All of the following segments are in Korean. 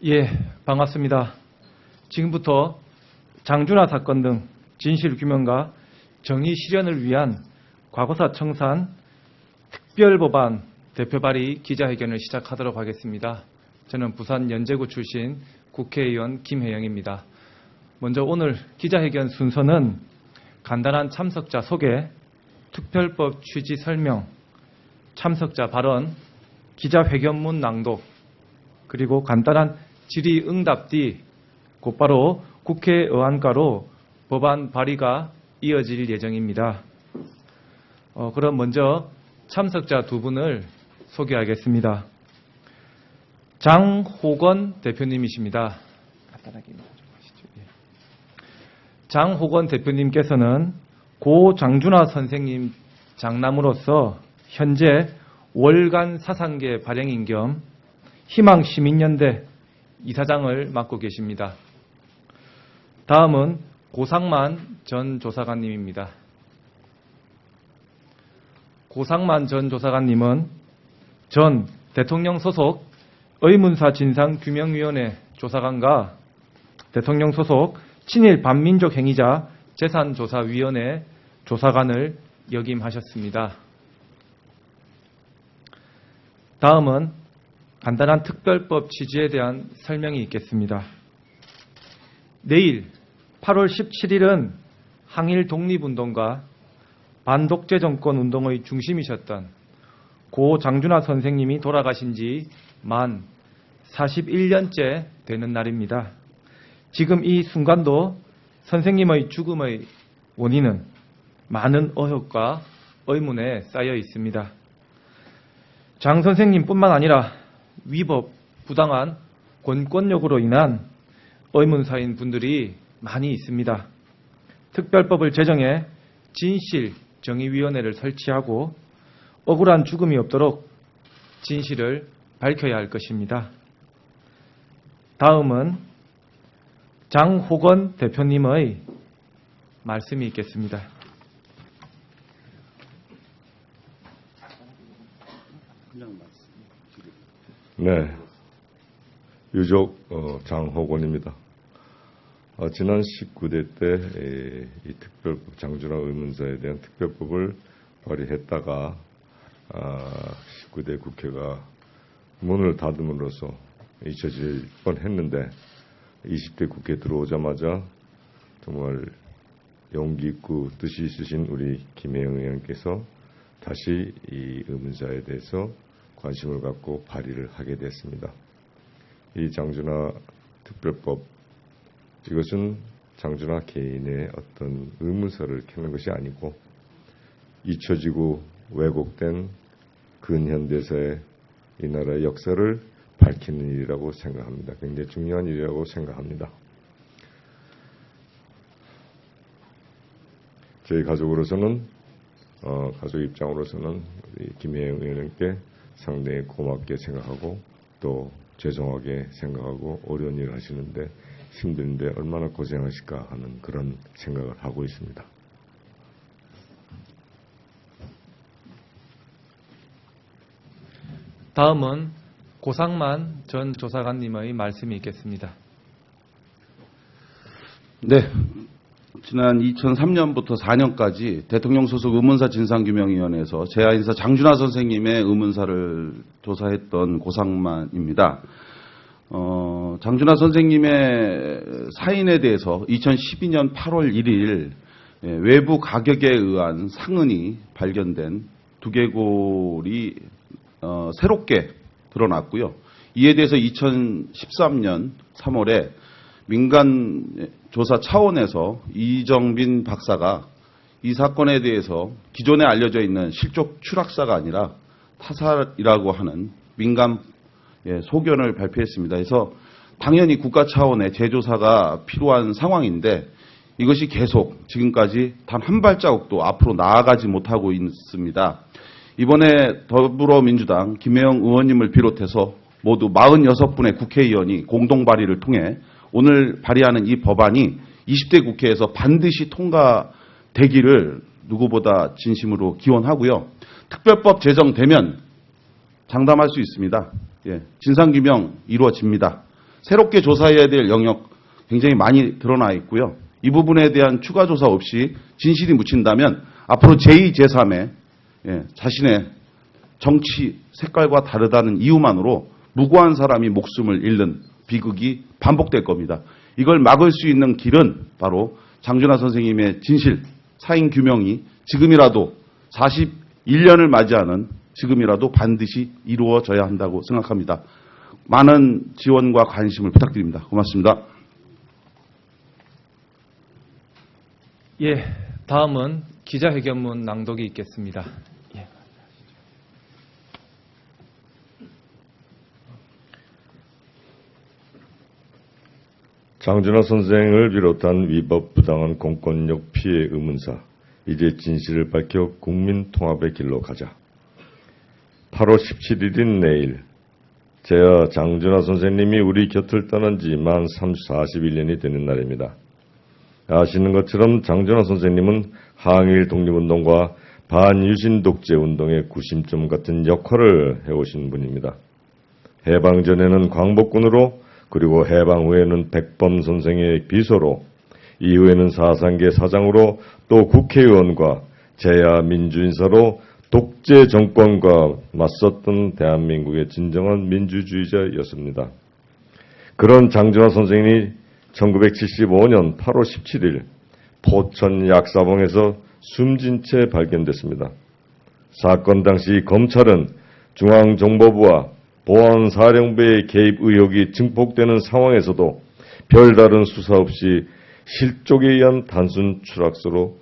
예, 반갑습니다. 지금부터 장준하 사건 등 진실 규명과 정의 실현을 위한 과거사 청산 특별법안 대표 발의 기자회견을 시작하도록 하겠습니다. 저는 부산 연제구 출신 국회의원 김혜영입니다. 먼저 오늘 기자회견 순서는 간단한 참석자 소개, 특별법 취지 설명, 참석자 발언, 기자회견문 낭독, 그리고 간단한 질의응답 뒤 곧바로 국회의안과로 법안 발의가 이어질 예정입니다. 그럼 먼저 참석자 두 분을 소개하겠습니다. 장호건 대표님이십니다. 간단하게 하시죠. 장호건 대표님께서는 고 장준하 선생님 장남으로서 현재 월간 사상계 발행인 겸 희망시민연대 이사장을 맡고 계십니다. 다음은 고상만 전 조사관님입니다. 고상만 전 조사관님은 전 대통령 소속 의문사 진상규명위원회 조사관과 대통령 소속 친일 반민족 행위자 재산조사위원회 조사관을 역임하셨습니다. 다음은 간단한 특별법 취지에 대한 설명이 있겠습니다. 내일 8월 17일은 항일 독립운동과 반독재 정권 운동의 중심이셨던 고 장준하 선생님이 돌아가신 지 만 41년째 되는 날입니다. 지금 이 순간도 선생님의 죽음의 원인은 많은 의혹과 의문에 쌓여 있습니다. 장 선생님뿐만 아니라 위법, 부당한 권권력으로 인한 의문사인 분들이 많이 있습니다. 특별법을 제정해 진실정의위원회를 설치하고 억울한 죽음이 없도록 진실을 밝혀야 할 것입니다. 다음은 장호건 대표님의 말씀이 있겠습니다. 네, 유족 장호건입니다. 지난 19대 때 이 특별법 장준하 의문사에 대한 특별법을 발의했다가 19대 국회가 문을 닫음으로써 잊혀질 뻔했는데 20대 국회 들어오자마자 정말 용기 있고 뜻이 있으신 우리 김혜영 의원께서 다시 이 의문사에 대해서 관심을 갖고 발의를 하게 됐습니다. 이 장준하 특별법, 이것은 장준하 개인의 어떤 의문사를 캐는 것이 아니고 잊혀지고 왜곡된 근현대사의 이 나라의 역사를 밝히는 일이라고 생각합니다. 굉장히 중요한 일이라고 생각합니다. 저희 가족으로서는 가족 입장으로서는 우리 김혜영 의원님께 상당히 고맙게 생각하고 또 죄송하게 생각하고 어려운 일을 하시는데 힘든데 얼마나 고생하실까 하는 그런 생각을 하고 있습니다. 다음은 고상만 전 조사관님의 말씀이 있겠습니다. 네, 지난 2003년부터 4년까지 대통령 소속 의문사 진상규명위원회에서 제야인사 장준하 선생님의 의문사를 조사했던 고상만입니다. 장준하 선생님의 사인에 대해서 2012년 8월 1일 외부 가격에 의한 상흔이 발견된 두개골이 새롭게 드러났고요. 이에 대해서 2013년 3월에 민간 조사 차원에서 이정빈 박사가 이 사건에 대해서 기존에 알려져 있는 실족 추락사가 아니라 타살이라고 하는 민간 소견을 발표했습니다. 그래서 당연히 국가 차원의 재조사가 필요한 상황인데 이것이 계속 지금까지 단 한 발자국도 앞으로 나아가지 못하고 있습니다. 이번에 더불어민주당 김혜영 의원님을 비롯해서 모두 46분의 국회의원이 공동 발의를 통해 오늘 발의하는 이 법안이 20대 국회에서 반드시 통과되기를 누구보다 진심으로 기원하고요. 특별법 제정되면 장담할 수 있습니다. 진상규명 이루어집니다. 새롭게 조사해야 될 영역 굉장히 많이 드러나 있고요. 이 부분에 대한 추가 조사 없이 진실이 묻힌다면 앞으로 제2, 제3의 자신의 정치 색깔과 다르다는 이유만으로 무고한 사람이 목숨을 잃는 비극이 반복될 겁니다. 이걸 막을 수 있는 길은 바로 장준하 선생님의 진실, 사인 규명이 지금이라도 41년을 맞이하는 지금이라도 반드시 이루어져야 한다고 생각합니다. 많은 지원과 관심을 부탁드립니다. 고맙습니다. 예, 다음은 기자회견문 낭독이 있겠습니다. 예. 장준하 선생을 비롯한 위법 부당한 공권력 피해 의문사, 이제 진실을 밝혀 국민 통합의 길로 가자. 8월 17일인 내일, 제야 장준하 선생님이 우리 곁을 떠난 지 만 41년이 되는 날입니다. 아시는 것처럼 장준하 선생님은 항일 독립운동과 반유신 독재 운동의 구심점 같은 역할을 해오신 분입니다. 해방 전에는 광복군으로, 그리고 해방 후에는 백범 선생의 비서로, 이후에는 사상계 사장으로, 또 국회의원과 제야 민주인사로 독재 정권과 맞섰던 대한민국의 진정한 민주주의자였습니다. 그런 장준하 선생이 1975년 8월 17일 포천 약사봉에서 숨진 채 발견됐습니다. 사건 당시 검찰은 중앙정보부와 보안사령부의 개입 의혹이 증폭되는 상황에서도 별다른 수사 없이 실족에 의한 단순 추락서로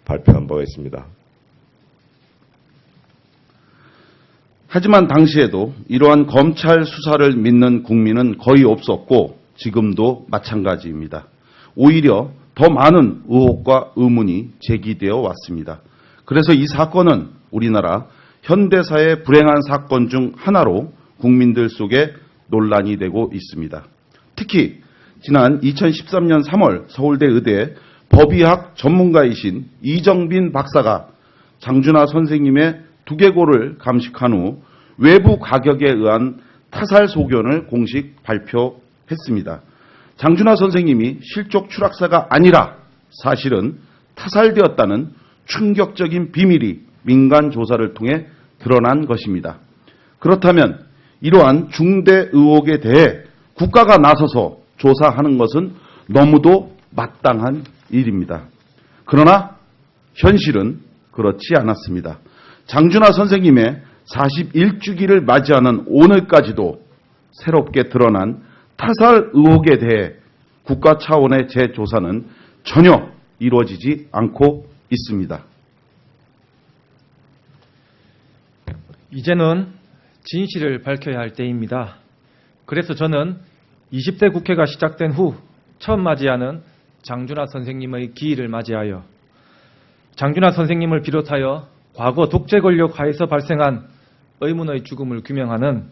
발표한 바가 있습니다. 하지만 당시에도 이러한 검찰 수사를 믿는 국민은 거의 없었고 지금도 마찬가지입니다. 오히려 더 많은 의혹과 의문이 제기되어 왔습니다. 그래서 이 사건은 우리나라 현대사의 불행한 사건 중 하나로 국민들 속에 논란이 되고 있습니다. 특히 지난 2013년 3월 서울대 의대 법의학 전문가이신 이정빈 박사가 장준하 선생님의 두개골을 감식한 후 외부 가격에 의한 타살 소견을 공식 발표했습니다. 장준하 선생님이 실족 추락사가 아니라 사실은 타살되었다는 충격적인 비밀이 민간 조사를 통해 드러난 것입니다. 그렇다면 이러한 중대 의혹에 대해 국가가 나서서 조사하는 것은 너무도 마땅한 일입니다. 그러나 현실은 그렇지 않았습니다. 장준하 선생님의 41주기를 맞이하는 오늘까지도 새롭게 드러난 타살 의혹에 대해 국가 차원의 재조사는 전혀 이루어지지 않고 있습니다. 이제는 진실을 밝혀야 할 때입니다. 그래서 저는 20대 국회가 시작된 후 처음 맞이하는 장준하 선생님의 기일을 맞이하여 장준하 선생님을 비롯하여 과거 독재 권력 하에서 발생한 의문의 죽음을 규명하는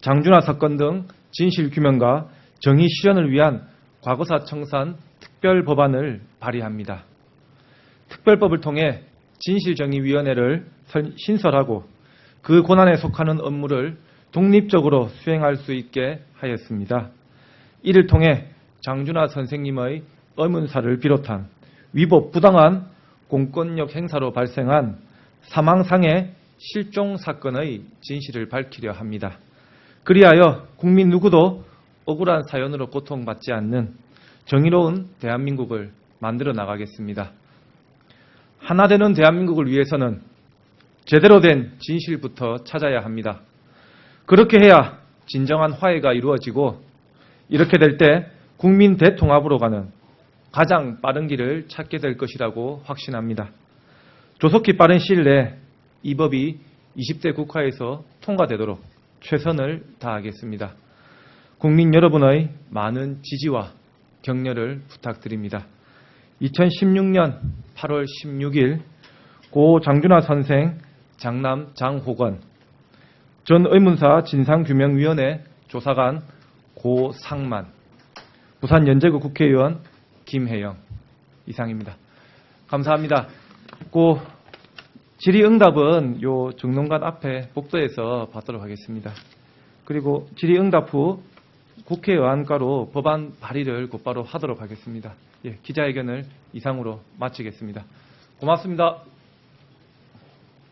장준하 사건 등 진실 규명과 정의 실현을 위한 과거사 청산 특별법안을 발의합니다. 특별법을 통해 진실정의위원회를 신설하고 그 권한에 속하는 업무를 독립적으로 수행할 수 있게 하였습니다. 이를 통해 장준하 선생님의 의문사를 비롯한 위법 부당한 공권력 행사로 발생한 사망상해 실종 사건의 진실을 밝히려 합니다. 그리하여 국민 누구도 억울한 사연으로 고통받지 않는 정의로운 대한민국을 만들어 나가겠습니다. 하나 되는 대한민국을 위해서는 제대로 된 진실부터 찾아야 합니다. 그렇게 해야 진정한 화해가 이루어지고 이렇게 될 때 국민 대통합으로 가는 가장 빠른 길을 찾게 될 것이라고 확신합니다. 조속히 빠른 시일 내에 이 법이 20대 국회에서 통과되도록 최선을 다하겠습니다. 국민 여러분의 많은 지지와 격려를 부탁드립니다. 2016년 8월 16일 고 장준하 선생 장남 장호건, 전 의문사 진상규명위원회 조사관 고상만, 부산 연제구 국회의원 김혜영 이상입니다. 감사합니다. 고 질의응답은 요 정론관 앞에 복도에서 받도록 하겠습니다. 그리고 질의응답 후 국회의안과로 법안 발의를 곧바로 하도록 하겠습니다. 예, 기자회견을 이상으로 마치겠습니다. 고맙습니다.